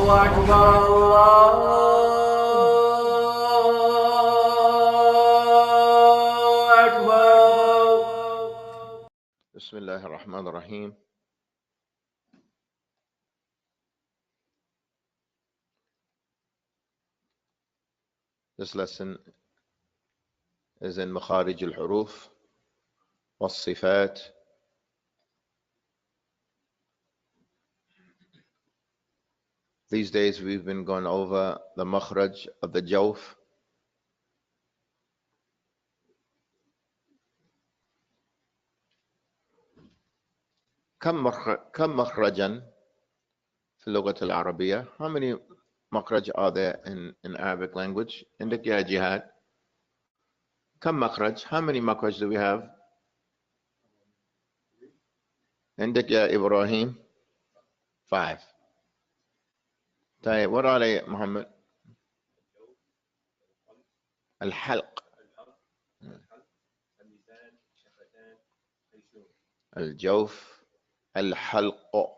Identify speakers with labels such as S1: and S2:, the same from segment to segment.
S1: أكبر الله أكبر.
S2: بسم الله الرحمن الرحيم. This lesson is in مخارج الحروف والصفات. These days we've been going over the makhraj of the jawf. كم مخرجا في اللغة العربية? How many makhraj are there in Arabic language? عندك يا جهاد كم مخرج? How many makhraj do we have? عندك يا إبراهيم 5. طيب what are they محمد؟ الحلق، الجوف، الحلق،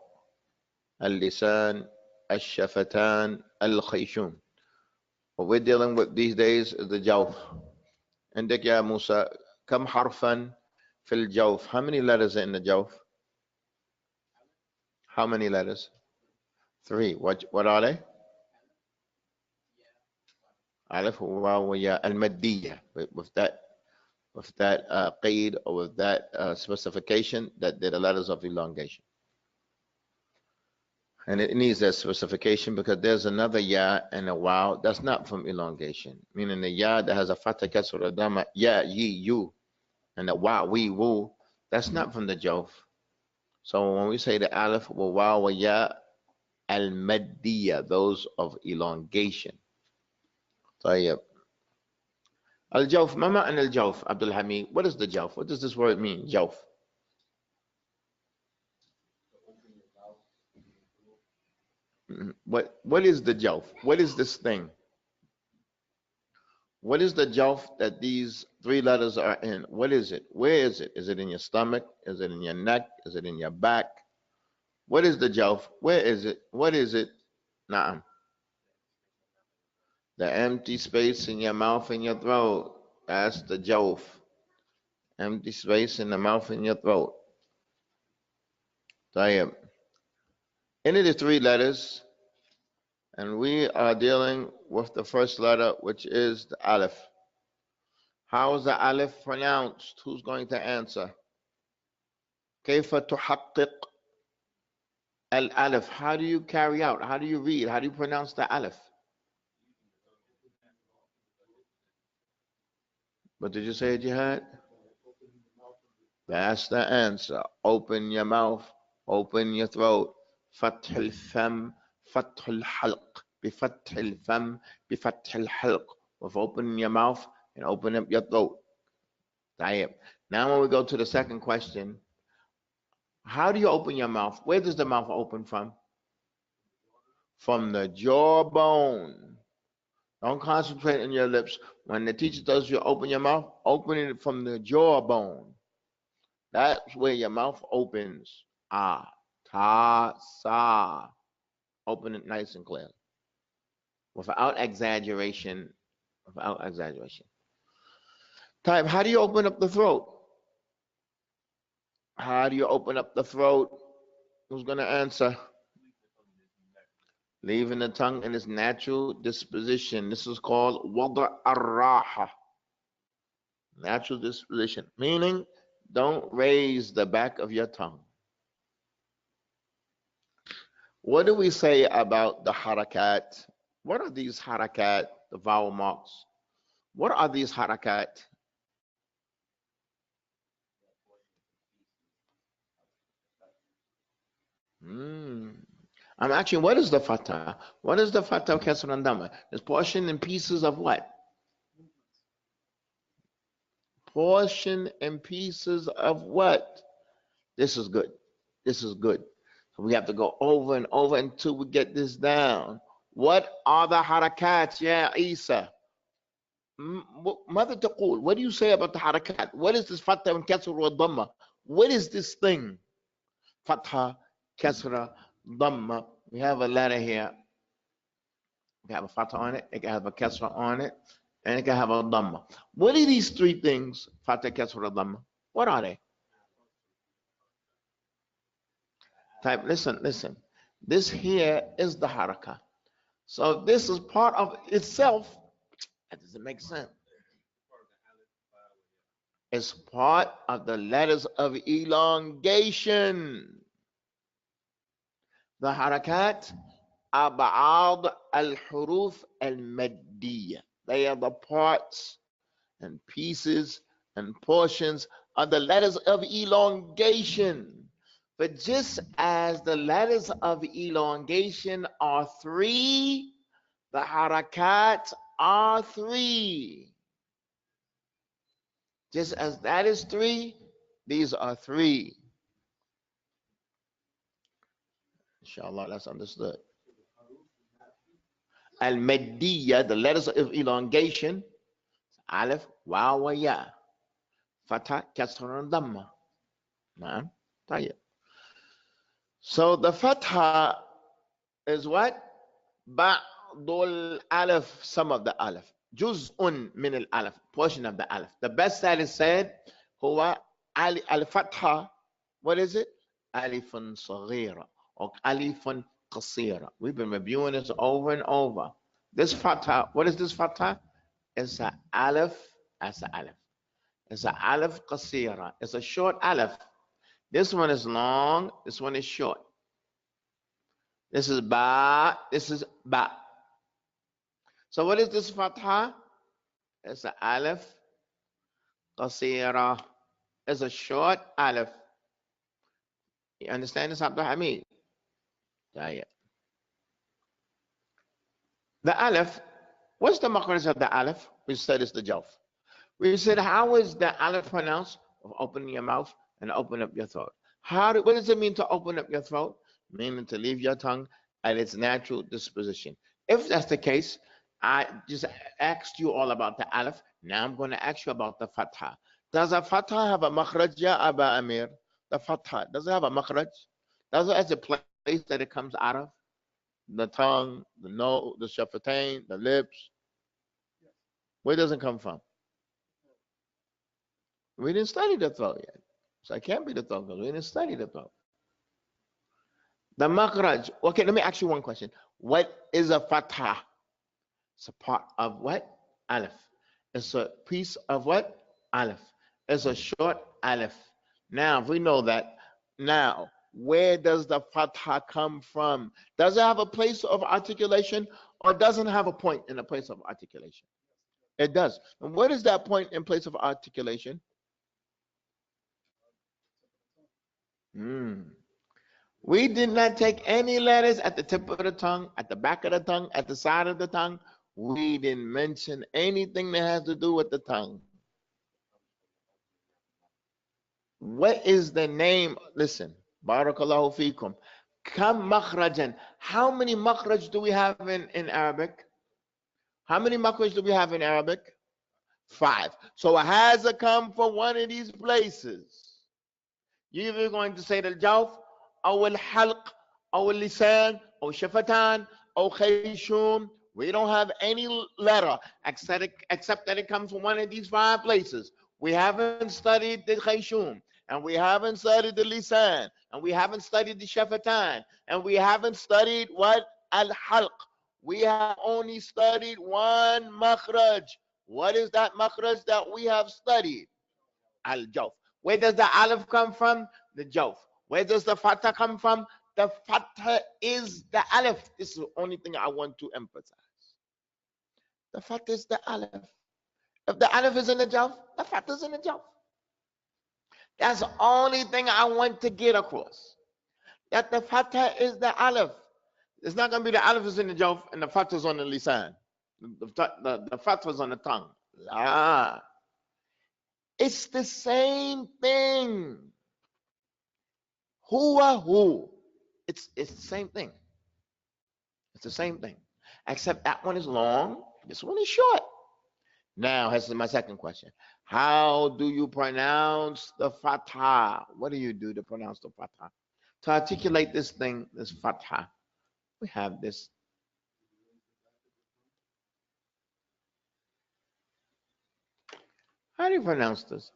S2: اللسان، الشفتان، الخيشوم. What we're dealing with these days is the jawf. عندك يا موسى كم حرفا في الجوف? How many letters are in the jawf? How many letters? 3. What are they? ألف وواو وياء المادية. With that قيد or with that specification that they're the letters of elongation. And it needs that specification because there's another ya and a wow that's not from elongation. Meaning the ya that has a fatha kasra dhamma, ya, ye, you, and the wa, we, woo, that's not from the jawf. So when we say the alif, wa, wow, wa, ya, al-maddiya, those of elongation. طيب. Al-jawf, ma ma'na al-jawf, Abdul-Hamid? What is the jawf? What does this word mean, jawf? What is the jawf? What is this thing? What is the jawf that these 3 letters are in? What is it? Where is it? Is it in your stomach? Is it in your neck? Is it in your back? What is the jawf? Where is it? What is it? Na'am. The empty space in your mouth and your throat. That's the jawf. Empty space in the mouth and your throat. Tayyib. Any of the 3 letters, and we are dealing with the first letter, which is the alif. How is the alif pronounced? Who's going to answer? كيف تحقق الألف? How do you carry out? How do you read? How do you pronounce the alif? What did you say, Jihad? That's the answer. Open your mouth, open your throat. فتح الفم, فتح الحلق, بفتح الفم, بفتح الحلق. With opening your mouth and open up your throat. Now when we go to the second question, how do you open your mouth? Where does the mouth open from? From the jawbone. Don't concentrate on your lips. When the teacher tells you open your mouth, open it from the jawbone. That's where your mouth opens. Ah, ta, sa. Open it nice and clear. Without exaggeration. Without exaggeration. Type, how do you open up the throat? How do you open up the throat? Who's going to answer? Leaving the tongue in its natural disposition. This is called wada' ar-raha. Natural disposition. Meaning, don't raise the back of your tongue. What do we say about the harakat? What are these harakat, the vowel marks? What are these harakat? I'm asking, what is the fatah? What is the fatah of kasr and dhamma? It's portion and pieces of what? Portion and pieces of what? This is good. This is good. So we have to go over and over until we get this down. What are the harakat, ya Isa? Mother taqul, what do you say about the harakat? What is this fatha and kasr wa dhamma? What is this thing? Fatha, kasra, dhamma. We have a letter here. can have a fatha on it, it can have a kasra on it, and it can have a dhamma. What are these three things, fatha, kasra, dhamma? What are they? Type, listen. This here is the haraka. So this is part of itself. That doesn't make sense. It's part of the letters of elongation. The harakat are ba'ad al-huruf al-maddiyah. They are the parts and pieces and portions of the letters of elongation. But just as the letters of elongation are three, the harakat are three. Just as that is three, these are three. Inshallah, that's understood. Al-Maddiyya, the letters of elongation, Alif, Waw, wa Ya, Fatha, Kasra, and Dhamma. Naam, tayyib. So the Fatha is what? Ba'dul Alif, some of the Alif. Juz'un min al-Alif, portion of the Alif. The best that is said, huwa al-Fatha, what is it? Alifun saghira, or alifun qasira. We've been reviewing this over and over. This Fatha, what is this Fatha? It's an Alif, that's an Alif. It's an Alif qasira. It's a short Alif. This one is long, this one is short. This is Ba, this is Ba. So what is this Fatha? It's an Alif qasira. It's a short Alif. You understand this, Abdul Hamid? Yeah. The Alif, what's the makhraj of the Alif? We said it's the Jawf. We said, how is the Alif pronounced? Open your mouth and open up your throat. What does it mean to open up your throat? Meaning to leave your tongue at its natural disposition. If that's the case, I just asked you all about the Alif. Now I'm going to ask you about the Fatha. Does a Fatha have a makhraj, ya Aba Amir? The Fatha, does it have a makhraj? Does it have a place that it comes out of? The tongue, the nose, the shafatain, the lips. Where does it come from? We didn't study the throat yet. So it can't be the throat because we didn't study the throat. The makhraj. Okay, let me ask you one question. What is a fatha? It's a part of what? Alif. It's a piece of what? Alif. It's a short alif. Now, if we know that, now, where does the fatha come from? Does it have a place of articulation or doesn't have a point in a place of articulation? It does. And what is that point in place of articulation? We did not take any letters at the tip of the tongue, at the back of the tongue, at the side of the tongue. We didn't mention anything that has to do with the tongue. What is the name? Listen, Barakallahu feekum. Kam makhrajan. How many makhraj do we have in Arabic? How many makhraj do we have in Arabic? 5. So it has to come from one of these places. You're either going to say the jawf, or al-halq, or al-lisan, or shafatan, or khayshum. We don't have any letter except that it comes from one of these 5 places. We haven't studied the khayshum, and we haven't studied the lisan, and we haven't studied the shafatan, and we haven't studied what? Al-halq. We have only studied one makhraj. What is that makhraj that we have studied? Al-jawf. Where does the alif come from? The jawf. Where does the fatha come from? The fatha is the alif. This is the only thing I want to emphasize. The fatha is the alif. If the alif is in the jawf, the fatha is in the jawf. That's the only thing I want to get across. That the fatha is the alif. It's not going to be the alif is in the jawf and the fatha is on the lisan. The fatha is on the tongue. La. It's the same thing. Huwa hu. It's the same thing. It's the same thing. Except that one is long, this one is short. Now, this is my second question. How do you pronounce the fatha? What do you do to pronounce the fatha? To articulate this thing, this fatha, we have this. How do you pronounce this?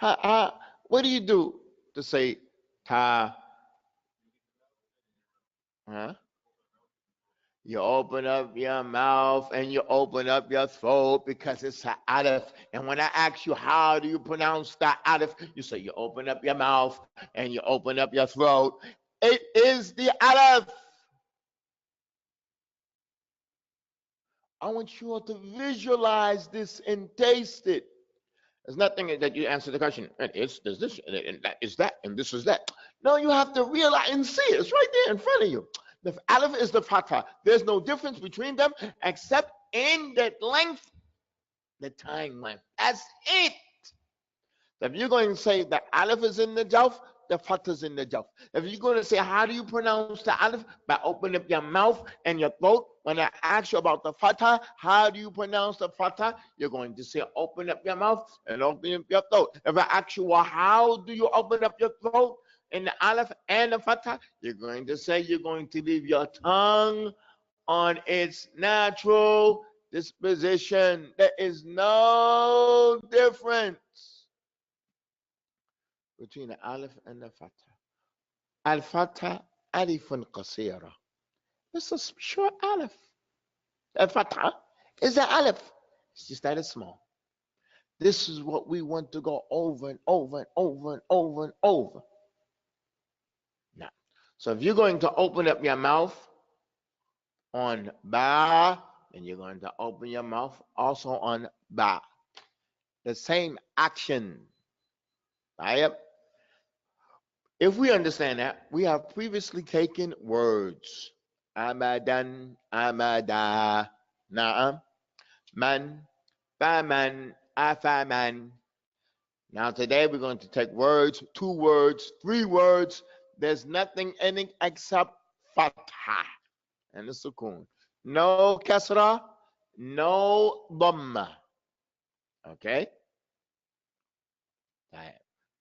S2: What do you do to say ta? Huh? You open up your mouth and you open up your throat because it's a alif. And when I ask you how do you pronounce that alif, you say you open up your mouth and you open up your throat. It is the alif. I want you all to visualize this and taste it. There's nothing that you answer the question. It's this, and that is that, and this is that. No, you have to realize and see it. It's right there in front of you. The alif is the fatha. There's no difference between them except in the length, the time length. That's it. So if you're going to say the alif is in the jawf, the fatha is in the jawf. If you're going to say how do you pronounce the alif, by opening up your mouth and your throat. When I ask you about the fatha, how do you pronounce the fatha? You're going to say open up your mouth and open up your throat. If I ask you, well, how do you open up your throat in the alif and the fatha? You're going to say you're going to leave your tongue on its natural disposition. There is no difference between the alif and the fatha. Al-fatha alifun qasira. It's a short alif. The fatha is the alif. It's just that it's small. This is what we want to go over and over and over and over and over. Now, so if you're going to open up your mouth on ba, then you're going to open your mouth also on ba. The same action. Right? If we understand that, we have previously taken words. Amadan, amada, na'am, man, faman, afaman. Now today we're going to take words, 2 words, 3 words. There's nothing in it except fatha and the sukun. No kasra, no dhamma. Okay? Right.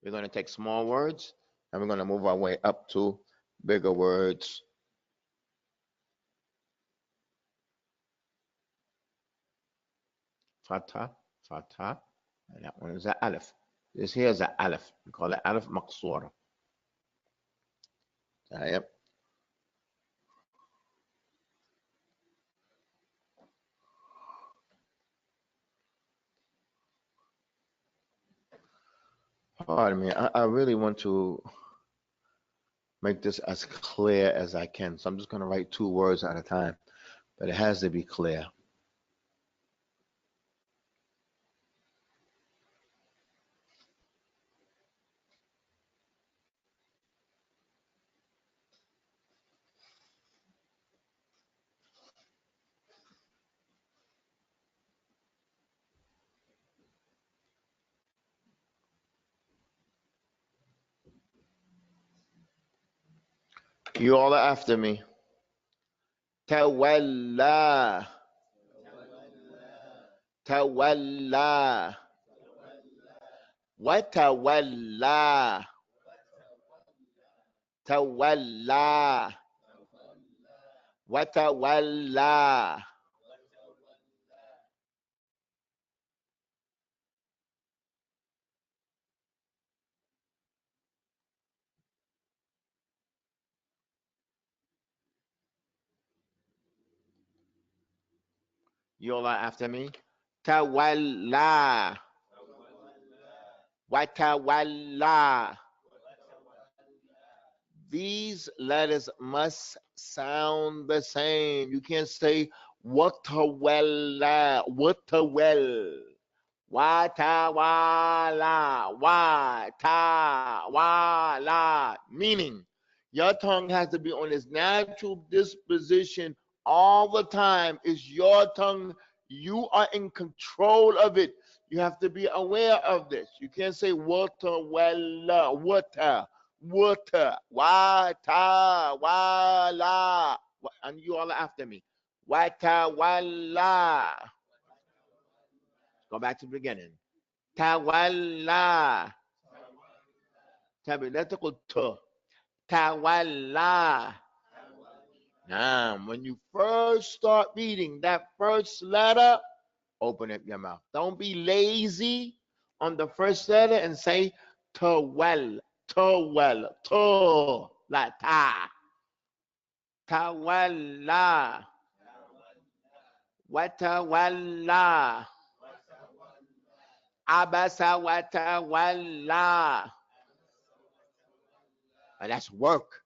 S2: We're going to take small words and we're going to move our way up to bigger words. Fatha, fatha, and that one is an alif. This here is an alif. We call it alif maqsura. Yep. Pardon me. I really want to make this as clear as I can. So I'm just going to write 2 words at a time, but it has to be clear. You all are after me. Tawalla. Tawalla. Watawalla. Tawalla. Watawalla. You all are after me. Tawalla. Watawalla. These letters must sound the same. You can't say watawalla, watawell, watawala, watawala. Meaning, your tongue has to be on its natural disposition all the time. It's your tongue. You are in control of it. You have to be aware of this. You can't say watawalla, water. Water, wata, wala, and you all are after me. Wata, wala. Go back to the beginning. Tawalla. لا تقول ت. Tawalla. Now, when you first start reading that first letter, open up your mouth. Don't be lazy on the first letter and say tawal, tawal, to, like ta. Tawalla, watawalla, abasa watawalla. That's work.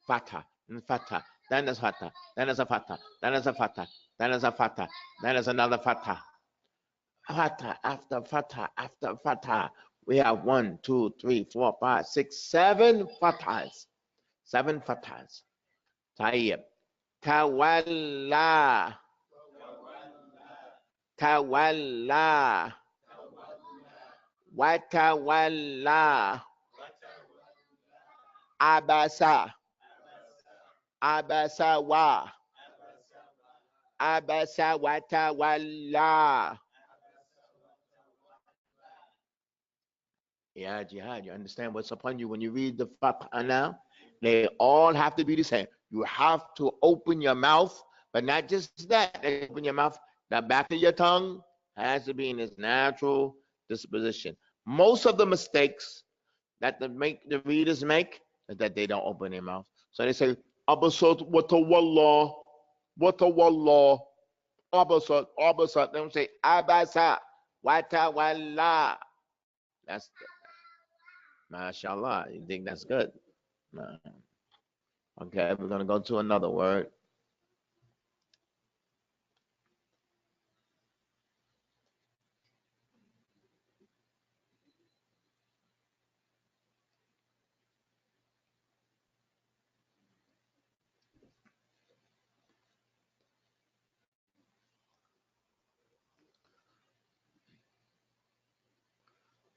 S2: Fata, fata, then is fata, then is a fata, then is a fata, then is a fata, then is another fata. Fata after fata after fata. We have 1, 2, 3, 4, 5, 6, 7 fatas. 7 fatas. Tayyib. Tawalla. Tawalla. Watawalla. Abasa. Abasa wa. Abasa watawalla. Yeah, Jihad, you understand what's upon you when you read the Fatha now? They all have to be the same. You have to open your mouth, but not just that. Open your mouth, the back of your tongue has to be in its natural disposition. Most of the mistakes that the readers make is that they don't open their mouth. So they say, Abasat watawallah, watawallah, Abasat, Abasat. They don't say Abasa, watawallah. That's MashaAllah, you think that's good? Okay, we're going to go to another word.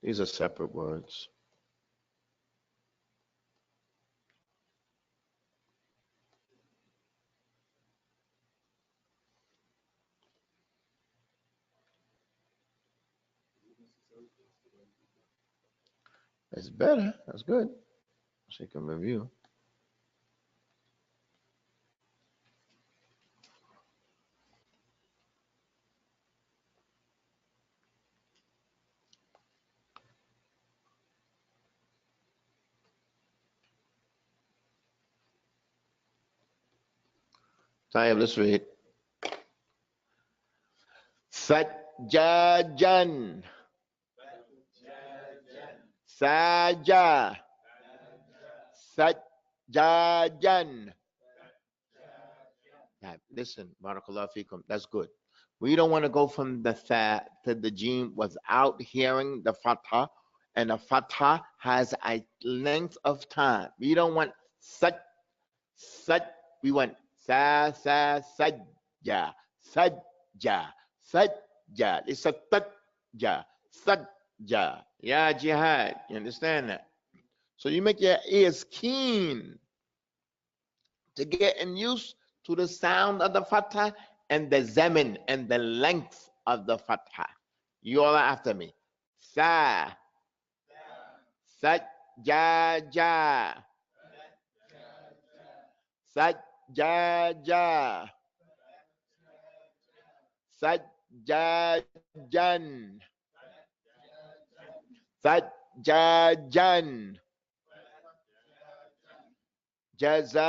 S2: These are separate words. It's better. That's good. So you can review. Tayyib, let's read. Sajjajan. Sajja. Sajjajan. Listen, barakallahu fikum. That's good. We don't want to go from the tha to the jim without hearing the fatha, and the fatha has a length of time. We don't want such. We want sajja, sajja, sajja. It's a tajja, sajja. Yeah, jihad. You understand that? So you make your ears keen to getting used to the sound of the fatha and the zaman and the length of the fatha. You all are after me. Sa, sajjaja, sajjaja, sajjajan, sajjajan, jazaan.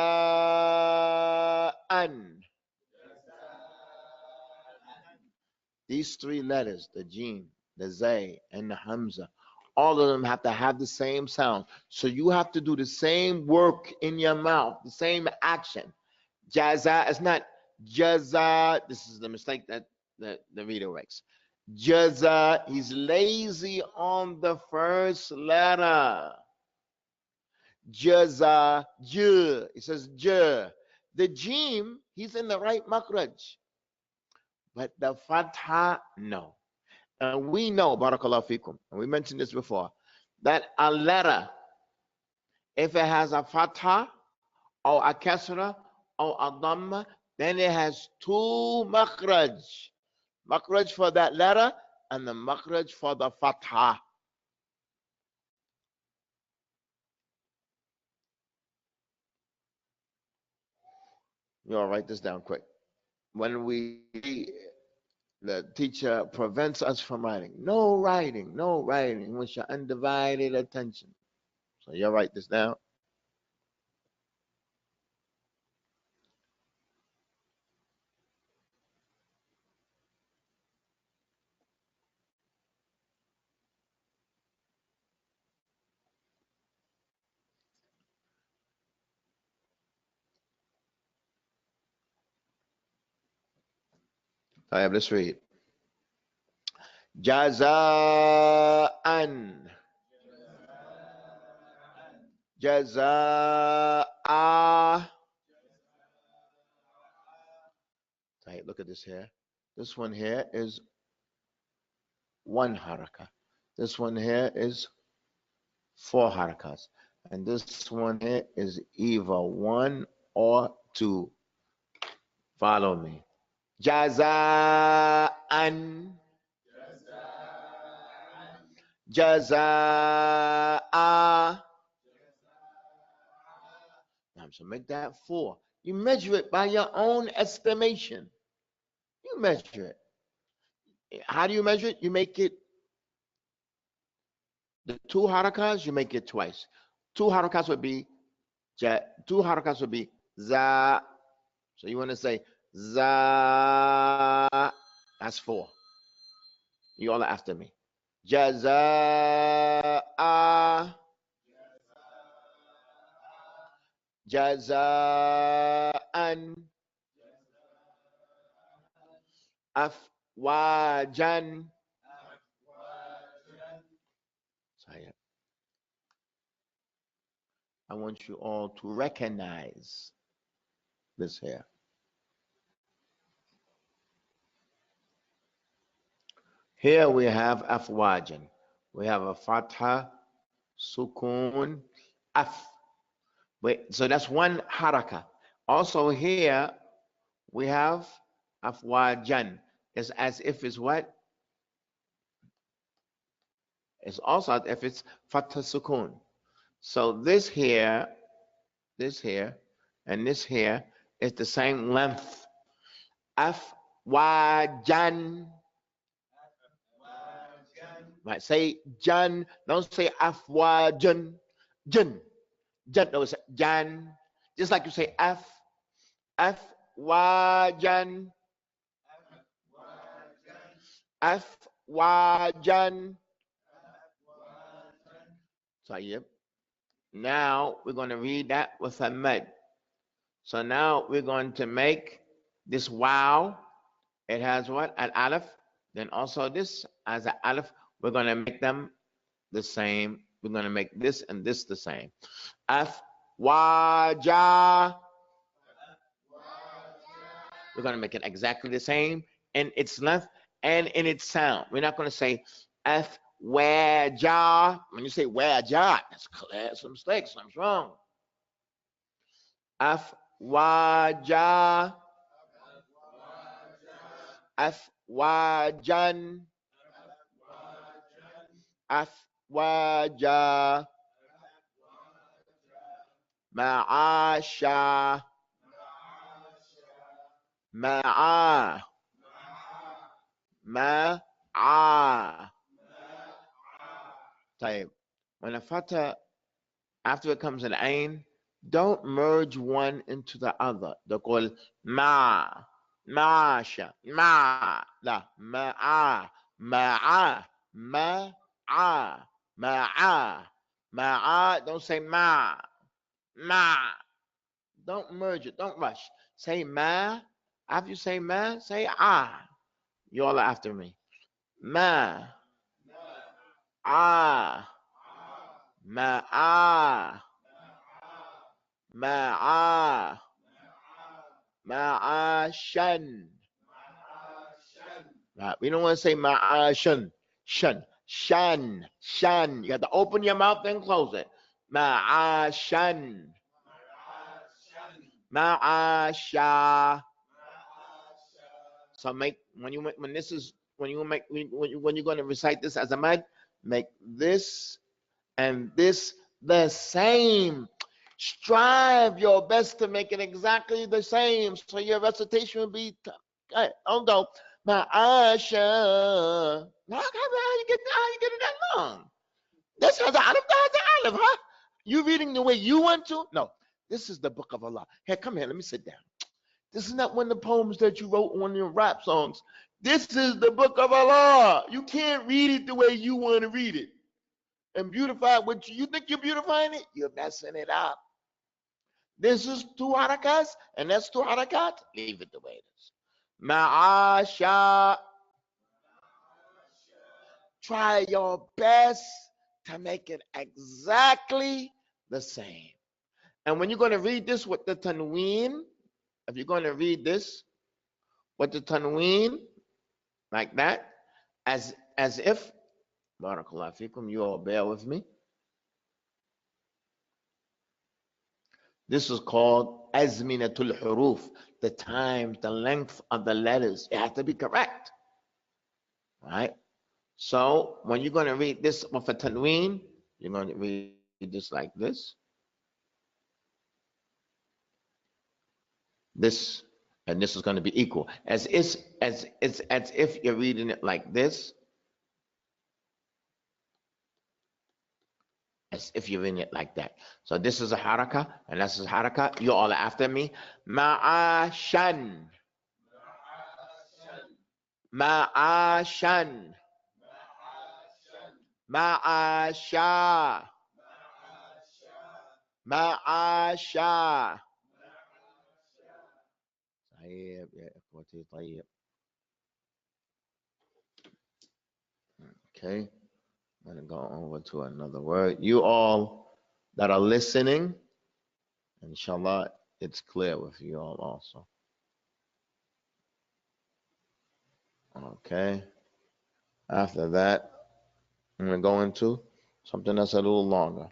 S2: These 3 letters, the jim, the zay, and the hamza, all of them have to have the same sound. So you have to do the same work in your mouth, the same action. Jaza is not jaza. This is the mistake that the reader makes. Jaza, he's lazy on the first letter. Jaza, j. It says j. The jim, he's in the right makhraj. But the fatha, no. And we know, barakallahu fikum, and we mentioned this before, that a letter, if it has a fatha or a kasra or a dhamma, then it has 2 makhraj. Makhraj for that letter and the makhraj for the fatha. You all write this down quick. When we The teacher prevents us from writing. No writing, no writing. With your undivided attention. So you'll write this down. All right, let's read. Jaza'an. Jaza'a. Right, look at this here. This one here is one haraka. This one here is 4 harakas. And this one here is either 1 or 2. Follow me. Jaza'an. Jaza'a. So make that 4. You measure it by your own estimation. You measure it. How do you measure it? You make it, the 2 harakas, you make it twice. 2 harakas would be, 2 harakas would be za. So you want to say za. That's 4. You all are after me. Jaza'a. Jaza'an. Afwajan. I want you all to recognize this here. Here we have afwajan. We have a fatha, sukun, af. Wait, so that's 1 haraka. Also here we have afwajan. It's as if it's what? It's also as if it's fatha sukun. So this here, and this here is the same length. Afwajan. Right, say jan. Don't say afwajan. Jan. Jan. No, it's jan. Just like you say afwajan. Afwajan. So yep. Now we're going to read that with a med. So now we're going to make this wow. It has what? An aleph. Then also this as an aleph. We're going to make them the same. We're going to make this and this the same. Afwaja. We're going to make it exactly the same in its length and in its sound. We're not going to say afwaja. When you say waja, that's clear. Some mistake. Something's wrong. Afwaja. Afwajan. Afwaja. Ma'asha. Ma'a. Ma'a. Type. When a fatha, after it comes an ain, don't merge one into the other. They're called ma. Ma'asha. Ma. La. Ma'a. Ma'a. Ma'a. Ma'a. Ma'a. Don't say ma. Ma. Don't merge it. Don't rush. Say ma. After you say ma, say ah. You all are after me. Ma. Ah. Ma'a. Ma'a. Ma'ashan. Right. We don't want to say ma'ashan. Shun. Shan. Shan. You have to open your mouth and close it. Ma'ashan. Ma'asha. So make when you're going to recite this as a mad, make this and this the same. Strive your best to make it exactly the same, so your recitation will be. Although Ma'asha. How you get that long? This has the alif, that has the alif, huh? You reading the way you want to? No. This is the book of Allah. Here, come here. Let me sit down. This is not one of the poems that you wrote on your rap songs. This is the book of Allah. You can't read it the way you want to read it. And beautify what you think you're beautifying it, you're messing it up. This is 2 harakas, and that's 2 harakat. Leave it the way it is. Ma'asha. Try your best to make it exactly the same. And when you're going to read this with the tanween, if you're going to read this with the tanween, like that, as if, barakallahu fikum, you all bear with me. This is called azminatul huruf, the time, the length of the letters. It has to be correct. All right? So when you're going to read this with a tanween, you're going to read this like this. This, and this is going to be equal. As if you're reading it like this. As if you're reading it like that. So this is a haraka, and this is a haraka. You all are after me. Ma'ashan. Ma'ashan. Ma'asha. Ma'asha. طيب يا إخوتي طيب. Okay, I'm going to go over to another word. You all that are listening, inshallah, it's clear with you all also. Okay, after that, I'm going to go into something that's a little longer.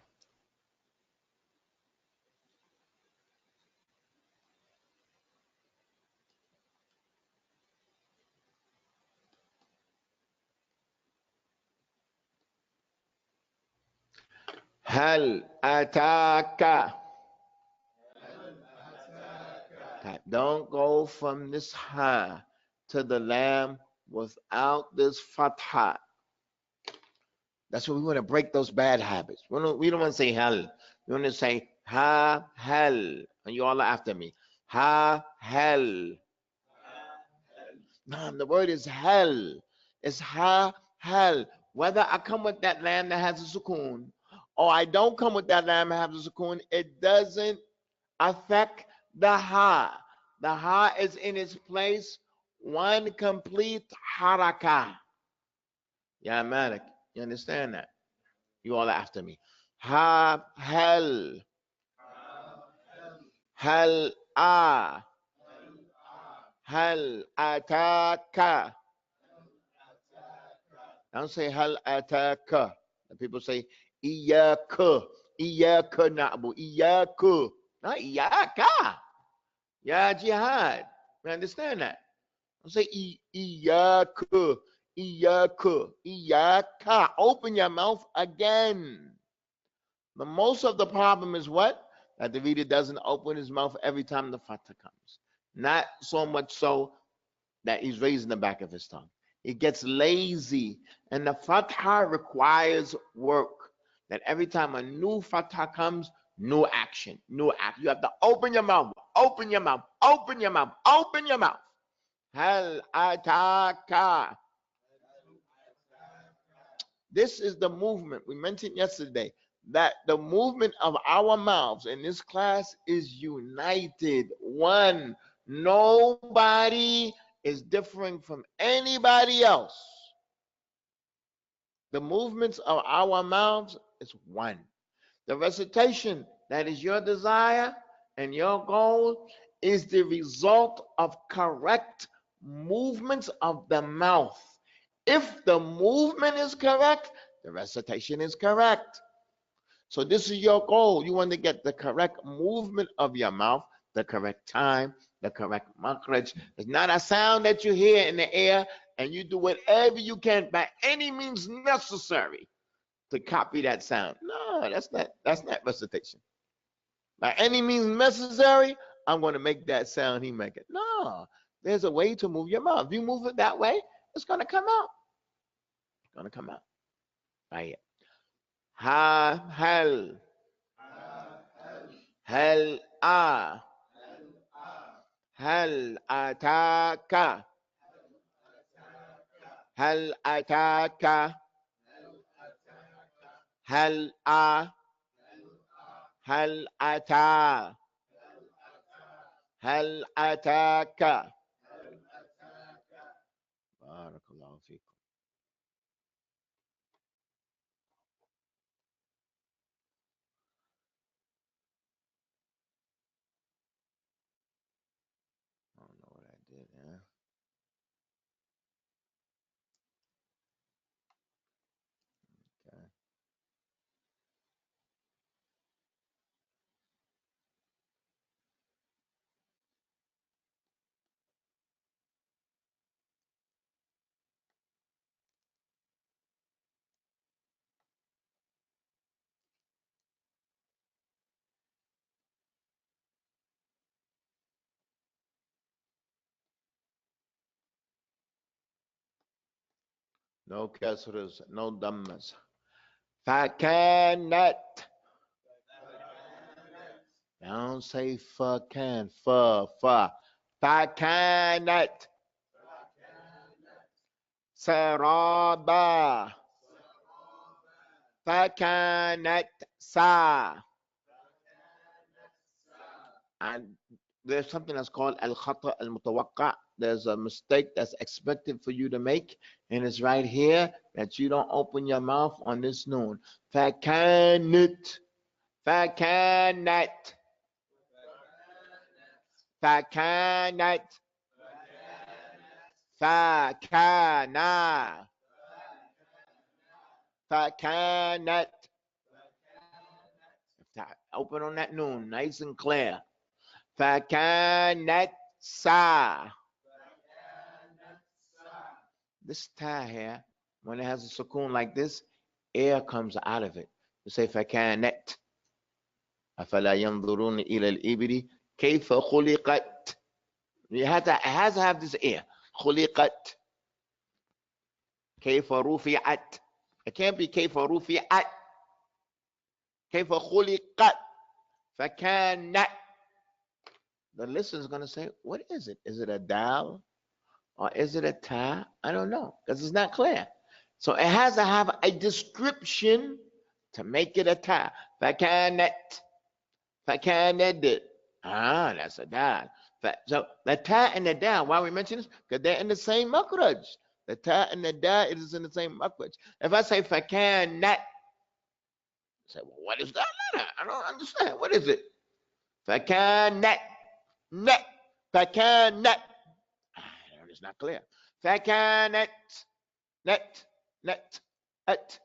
S2: هل أتاك. Don't go from this ha to the lam without this fatha. That's what we want to break those bad habits. We don't want to say hal. We want to say ha hal. And you all are after me. Ha hal. No, the word is hal. It's ha hal. Whether I come with that lam that has a sukoon, or I don't come with that lam that has a sukoon, it doesn't affect the ha. The ha is in its place, one complete haraka. Ya Malik, you understand that? You all are after me. Ha hal. Hal a. Hal ataka. Don't say hal ataka. The people say iyaka. Iyaka na'bu. Iyaka. Not iyaka. Ya jihad. You understand that? Don't say iyaka. Iyaka. Iyaka. Open your mouth again. The most of the problem is what? That the reader doesn't open his mouth every time the fatha comes. Not so much so that he's raising the back of his tongue. He gets lazy, and the fatha requires work. That every time a new fatha comes, new action, new act. You have to open your mouth, open your mouth, open your mouth, open your mouth. Hal ataka. This is the movement we mentioned yesterday. That the movement of our mouths in this class is united, one. Nobody is differing from anybody else. The movements of our mouths is one. The recitation that is your desire and your goal is the result of correct movements of the mouth. If the movement is correct, the recitation is correct. So this is your goal. You want to get the correct movement of your mouth, the correct time, the correct makhraj. It's not a sound that you hear in the air, and you do whatever you can by any means necessary to copy that sound. No, that's not recitation. By any means necessary, I'm going to make that sound he make it. No, There's a way to move your mouth. If you move it that way, it's going to come out. It's going to come out. Right here. Ha, hal. Hal, a. هل أتاك هل أتاك هل هل أتى هل أتاك. بارك الله فيكم. I don't know what I did, huh? Okay. No kasras, no dammas. فكانت. Don't say فكان فكانت سرابا فكانت سا. And there's something that's called al-khata al-mutawaqqa. There's a mistake that's expected for you to make, and it's right here that you don't open your mouth on this noon. فكانت فكانت فكانت فكانا فكانت. Open on that noon, nice and clear. فكانت سا. This ta here, when it has a sukoon like this, air comes out of it. You say فكانت. أفلا ينظرون إلى الإبل كيف خلقت. It has to have this air. خلقت. كيف رفعت. It can't be كيف رفعت. كيف خلقت. فكانت. The listener is going to say, what is it? Is it a dal or is it a ta? I don't know, because it's not clear. So it has to have a description to make it a ta. فكانت. فكانت. That's a dal. So the ta and the dal, why we mention this? Because they're in the same makhraj. The ta and the dal is in the same makhraj. If I say فكانت, say, well, what is that letter? I don't understand. What is it? فكانت. Net. فكانت. It's not clear. فكانت. Net. Net. أت.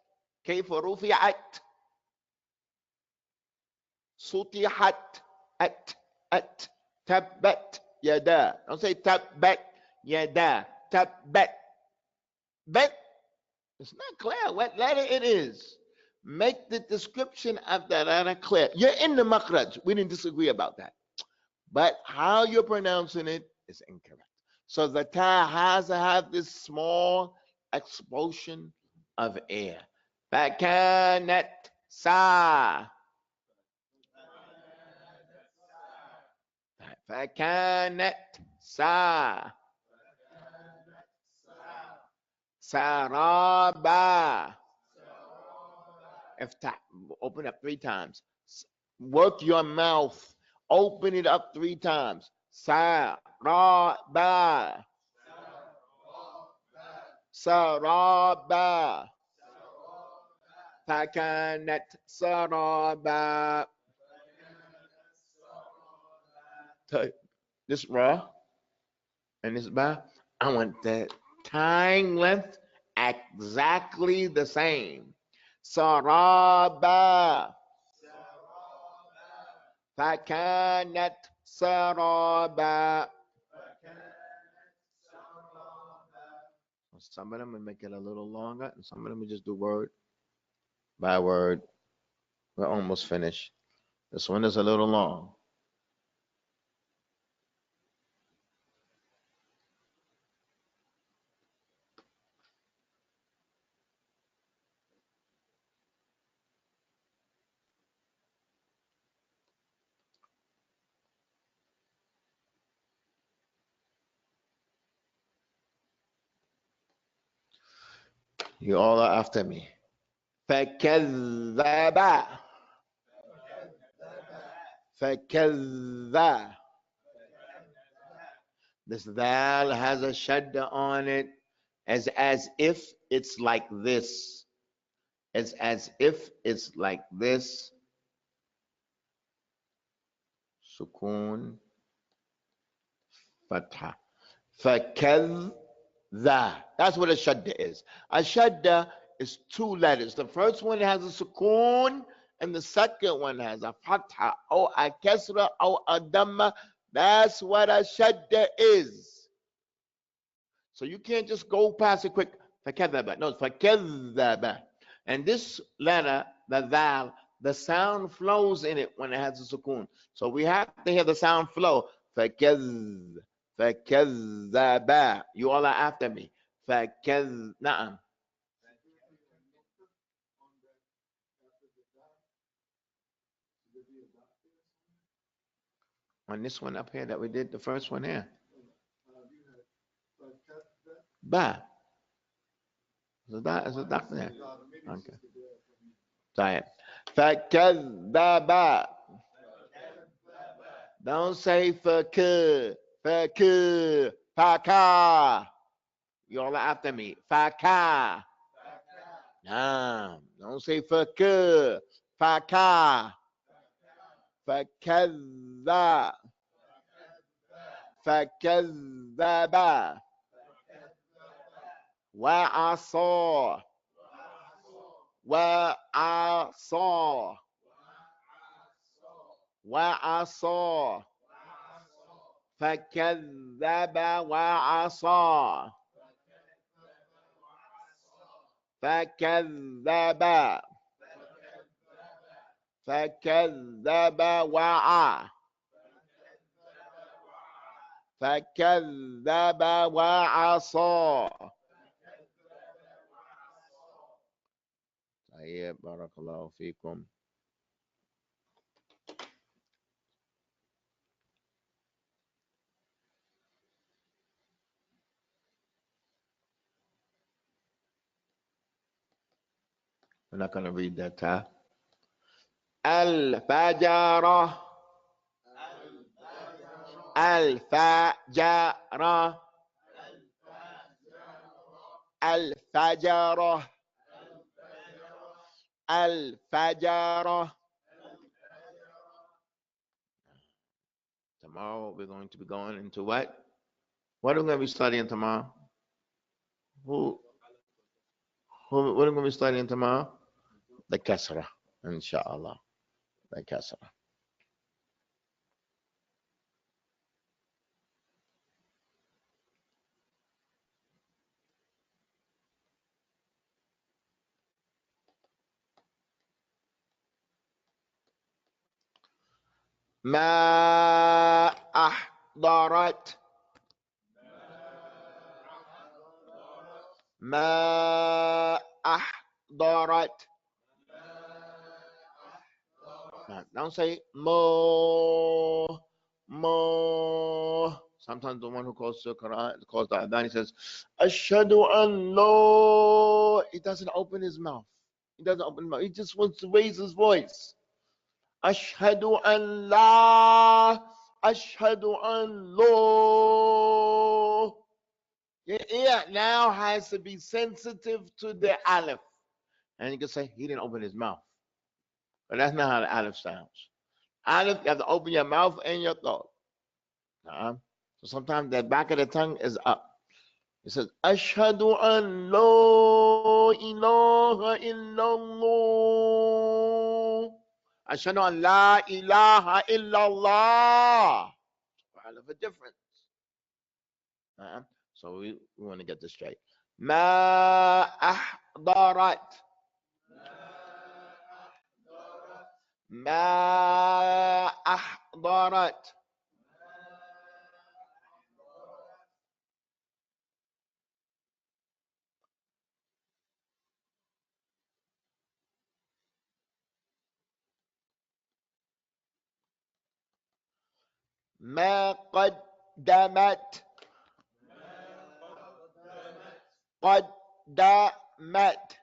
S2: كيف رفعت. سطحت. أت. تبت يدا. Don't say تبت يدا. تبت. Bet. It's not clear what letter it is. Make the description of that letter clear. You're in the makhraj. We didn't disagree about that. But how you're pronouncing it is incorrect. So the ta has to have this small explosion of air. فكانت سا. فكانت سا. سرابا. Open up 3 times. Work your mouth. Open it up 3 times. Saraba. Saraba. فكانت سرابا. This ra and this ba, I want the time length exactly the same. Saraba. فكانت سرابا. Some of them will make it a little longer, and some of them will just do word by word. We're almost finished. This one is a little long. You all are after me. فكذب. فكذب. This dal has a shadda on it as if it's like this. It's as if it's like this. Sukun. Fatha. فكذب. That's what a shadda is. A shadda is two letters. The first one has a sukun, and the second one has a fatha, or a kasra, or a dhamma. That's what a shadda is. So you can't just go past it quick. فكذب. No, فكذب. And this letter, the dal, the sound flows in it when it has a sukun. So we have to hear the sound flow. فكذب. فكذب. You all are after me. فكذب. نعم. On this one up here that we did, the first one here. Ba. Is it that there? Okay. Sorry. فكذب. Don't say فك. فك. فكا. You all are after me. Faka. Nah. Don't say فك. فكا. فكذب. فكذب. وعصى. وعصى. وعصى. فكذب وعصى. فكذب. فكذب وعى. فكذب وعصى. طيب بارك الله فيكم. We're not going to read that. الفجر. الفجر. الفجر. الفجر. Tomorrow we're going to be going into what? What are we going to be studying tomorrow? What are we going to be studying tomorrow? The kasra, inshallah. The kasra. ما أحضرت. ما أحضرت. Don't say mo. Sometimes the one who calls the Quran, calls the Adhan, he says, Ashhadu an lo. He doesn't open his mouth. He doesn't open his mouth. He just wants to raise his voice. Ashhadu an la. Ashhadu an lo. Your ear now has to be sensitive to the aleph. And you can say, he didn't open his mouth. But that's not how the aleph sounds. Aleph, you have to open your mouth and your throat. So sometimes the back of the tongue is up. It says, Ashhadu an la ilaha illallah. Ashhadu an la ilaha illallah. Aleph a difference. So we want to get this straight. ما أحضرت. ما أحضرت. ما قدمت. قدمت. قدمت.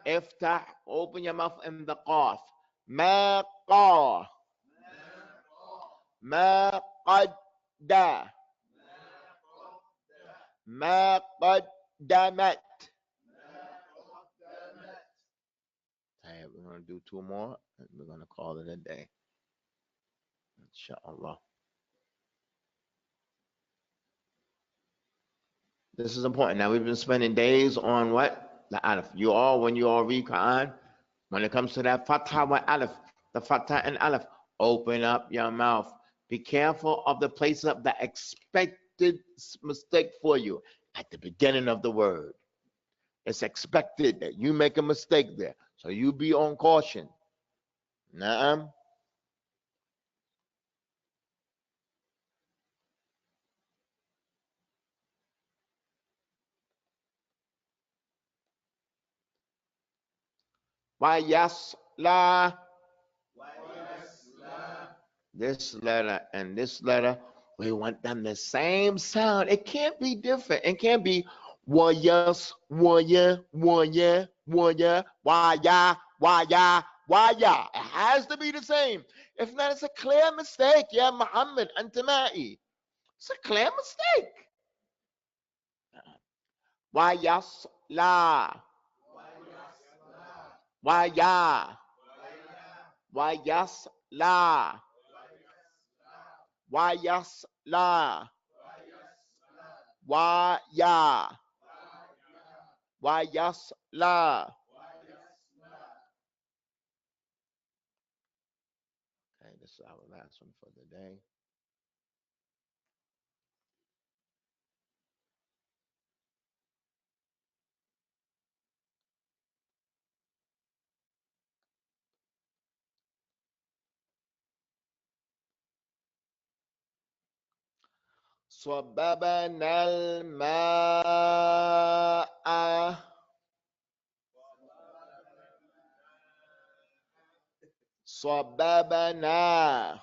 S2: افتح, open your mouth in the qaf. ما قا. ما قد. ما قدمت. Okay, we're going to do two more and we're going to call it a day. Inshallah. This is important. Now, we've been spending days on what? The alif. You all, when you all read Quran, when it comes to that fatha wa alif, the fatha and alif, open up your mouth. Be careful of the place of the expected mistake for you at the beginning of the word. It's expected that you make a mistake there. So you be on caution. Naam. Wayasla. This letter and this letter, we want them the same sound. It can't be different. It can't be wayas, waya, waya, waya, waya, waya, waya. It has to be the same. If not, it's a clear mistake. Yeah, Muhammad, Antamai. It's a clear mistake. Wayasla. Waya. Wayasla. Wayasla. Waya. Wayasla. Okay, this is our last one for the day. صببنا الماء. صببنا.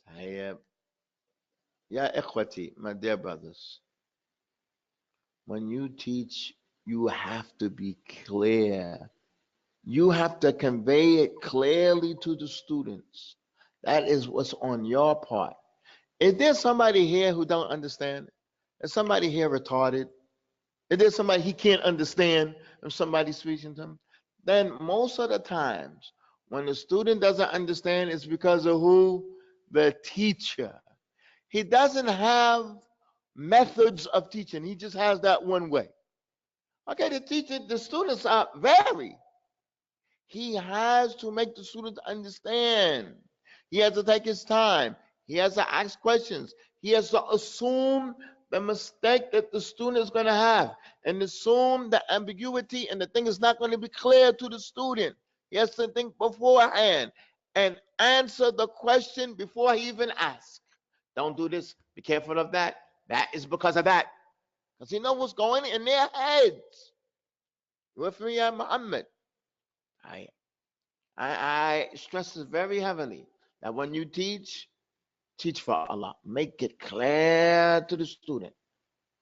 S2: طيب يا إخوتي, my dear brothers, when you teach, you have to be clear. You have to convey it clearly to the students. That is what's on your part. Is there somebody here who don't understand? Is somebody here retarded? Is there somebody he can't understand if somebody's speaking to him? Then most of the times when the student doesn't understand, it's because of who? The teacher. He doesn't have methods of teaching. He just has that one way. Okay, the students are vary. He has to make the students understand. He has to take his time. He has to ask questions. He has to assume the mistake that the student is going to have and assume the ambiguity and the thing is not going to be clear to the student. He has to think beforehand and answer the question before he even asks. Don't do this. Be careful of that. That is because of that. Because he knows what's going in their heads. With me, Muhammad. I stress this very heavily that when you teach for Allah. Make it clear to the student.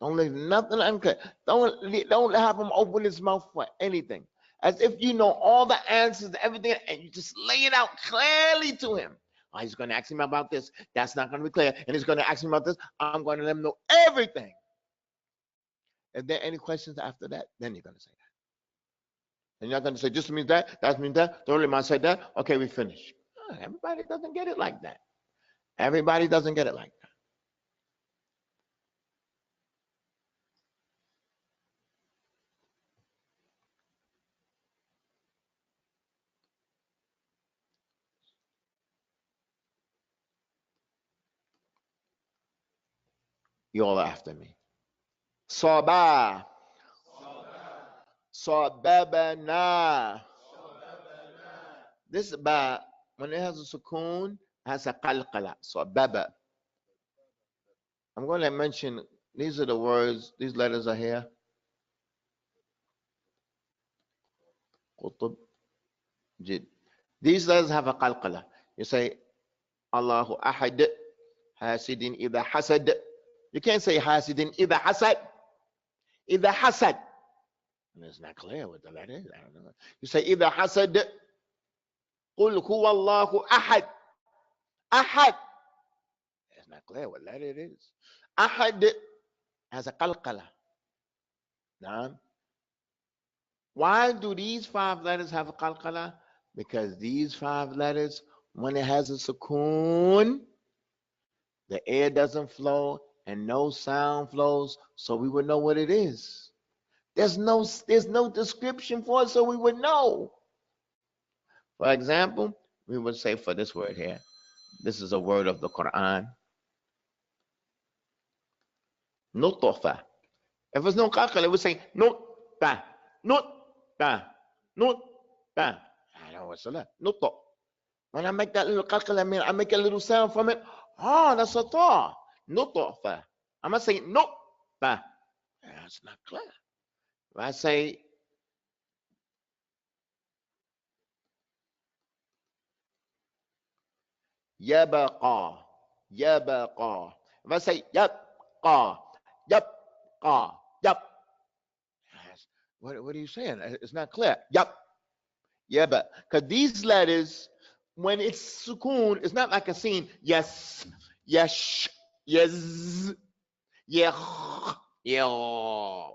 S2: Don't leave nothing unclear. Don't have him open his mouth for anything. As if you know all the answers to everything and you just lay it out clearly to him. Oh, he's going to ask him about this. That's not going to be clear. And he's going to ask him about this. I'm going to let him know everything. If there are any questions after that, then you're going to say that. And you're not going to say, just means that means that. Don't really mind say that. Okay, we finish. Oh, everybody doesn't get it like that. Everybody doesn't get it like that. You all are after me. Sabah. Sababana. This ba, when it has a sukoon, has a qalqala. Sababa. I'm going to mention, these are the words, these letters are here. Qutb, Jid. These letters have a qalqala. You say, Allahu ahad, hasidin idha hasad. You can't say hasidin idha hasad. إذا حسد. And it's not clear what the letter is. I don't know. You say إذا حسد قل هو الله أحد. أحد. It's not clear what letter it is. أحد has a qalqala. Now, why do these 5 letters have a qalqala? Because these 5 letters, when it has a sukoon, the air doesn't flow and no sound flows, so we would know what it is. There's no description for it, so we would know. For example, we would say for this word here, this is a word of the Quran, nutfa. If there's no qalqala, it would say nutfa, nutfa, nutfa. I know what's that. Nutfa. When I make that little qalqala, I make a little sound from it. Oh, that's a ta. Nutfa. I'm gonna say nutfa. That's not clear. If I say yabaqa, yabaqa. If I say yabqa, yabqa, yab. What are you saying? It's not clear. Yab, yaba. Because these letters, when it's sukoon, it's not like a scene. Yes, yes, yes, yeah, yeah.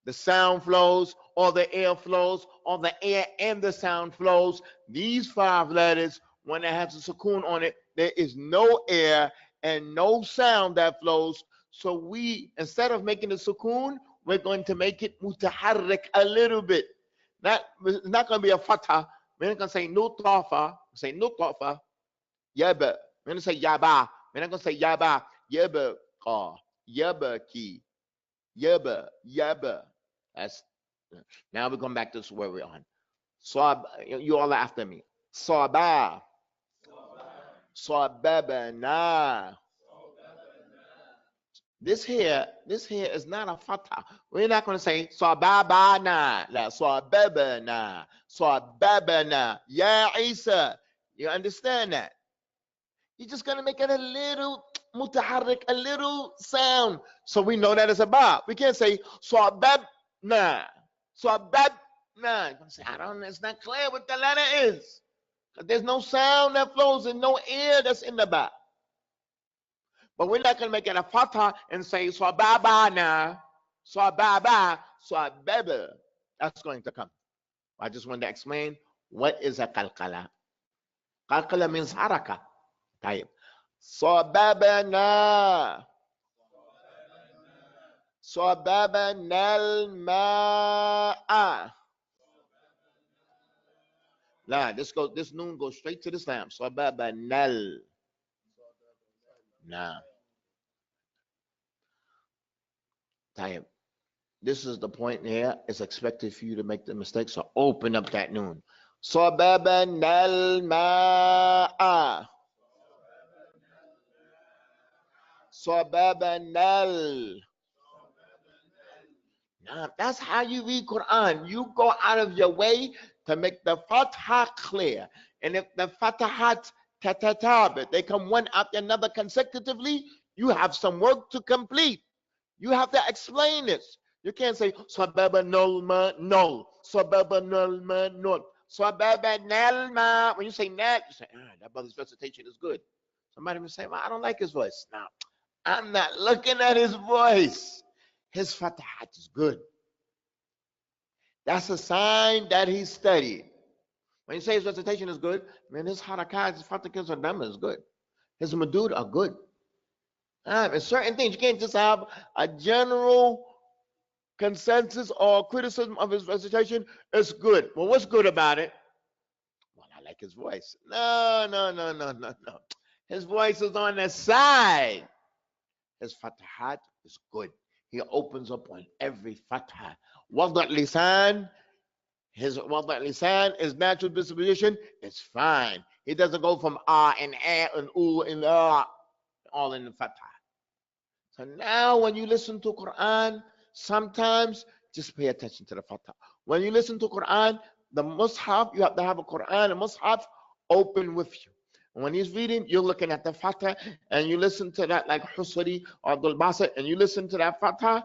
S2: The sound flows, or the air flows, or the air and the sound flows. These 5 letters, when it has a sukoon on it, there is no air and no sound that flows. So we, instead of making the sukoon, we're going to make it mutaharrik a little bit. It's not going to be a fatha. We're not going to say nutafa. Say nutafa. Yaba. We're going to say yaba. We're not going to say yaba. Yaba qa. Yaba ki. Yaba. Yaba. That's. Now we're going back to where we're on. Swab. You all are after me. Swaba. Swababana. This here is not a fatha. We're not going to say swababana, la swababana, swababana. Ya Isa. You understand that? You're just going to make it a little mutaharrik, a little sound, so we know that it's a ba. We can't say swababna, swababna. You're going to say, I don't know, it's not clear what the letter is. There's no sound that flows and no air that's in the ba. But we're not going to make it a fatha and say swababana, swababa, swababa. That's going to come. I just wanted to explain what is a qalqala. Qalqala means haraka. Tayyib. Swababana. Swababana al-ma'a. Nah, this noon goes straight to the slam. Swababana. Nah. Tayyib. This is the point here. It's expected for you to make the mistake, so open up that noon. Swababana al-ma'a. Swababana. Nah, that's how you read Quran. You go out of your way to make the fatha clear. And if the fatahat tatatabit, they come one after another consecutively, you have some work to complete. You have to explain this. You can't say swababa nolma nol, swababa nolma nol, swababa nalma. When you say nal, you say, that brother's recitation is good. Somebody will say, well, I don't like his voice. Now, I'm not looking at his voice. His fatahat is good. That's a sign that he studied. When you say his recitation is good, man, his harakat, his fatakas are dhamma is good. His madud are good. And certain things, you can't just have a general consensus or criticism of his recitation. It's good. Well, what's good about it? Well, I like his voice. No. His voice is on the side. His fatahat is good. He opens up on every fatha. Wada' lisan, his wada' lisan, his natural disposition is fine. He doesn't go from and and and all in the fatha. So now when you listen to Quran, sometimes just pay attention to the fatha. When you listen to Quran, the mushaf, you have to have a Quran, a mushaf open with you. And when he's reading, you're looking at the fatha and you listen to that like Husari or Abdul Basit, and you listen to that fatha,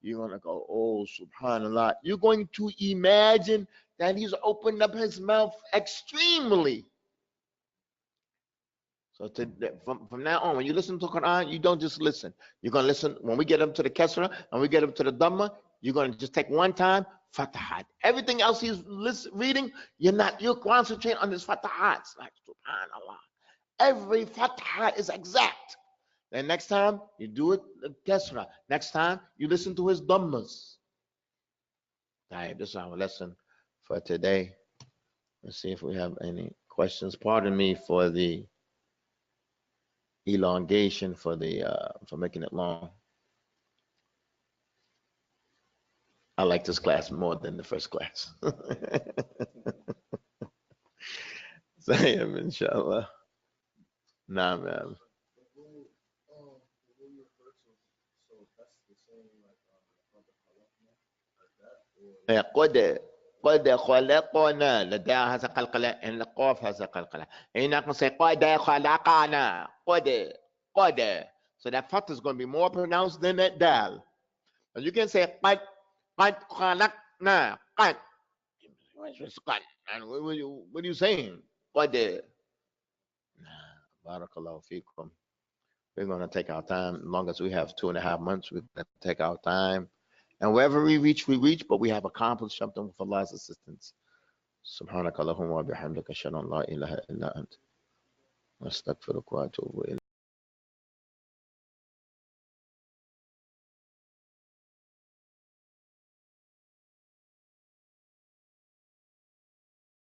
S2: you're going to go, oh, subhanallah. You're going to imagine that he's opened up his mouth extremely. So from now on, when you listen to the Quran, you don't just listen. You're going to listen. When we get up to the Kasra and we get up to the Dhamma, you're going to just take one time, Fatahat. Everything else he's reading, you're concentrating on this Fatahat. It's like, subhanallah. Every Fatahat is exact. Then next time, you do it, Kasra. Next time, you listen to his Dhammas. Right, this is our lesson for today. Let's see if we have any questions. Pardon me for the elongation, for making it long. I like this class more than the first class. Same, inshallah. Nah, man. قد خلقنا لديها قلقلة إن القاف هذا قلقلة هنا قد خلقنا قد. So that fat is going to be more pronounced than that dal. And you can say قد خلقنا قد. And what are you saying? قد. Barakallahu feekum. We're going to take our time. As long as we have 2.5 months, we're going to take our time. And wherever we reach, but we have accomplished something with Allah's assistance. Subhanakallahumma wa bihamdika ashhadu an la ilaha illa ant. Astaghfiruka wa atubu ilayk.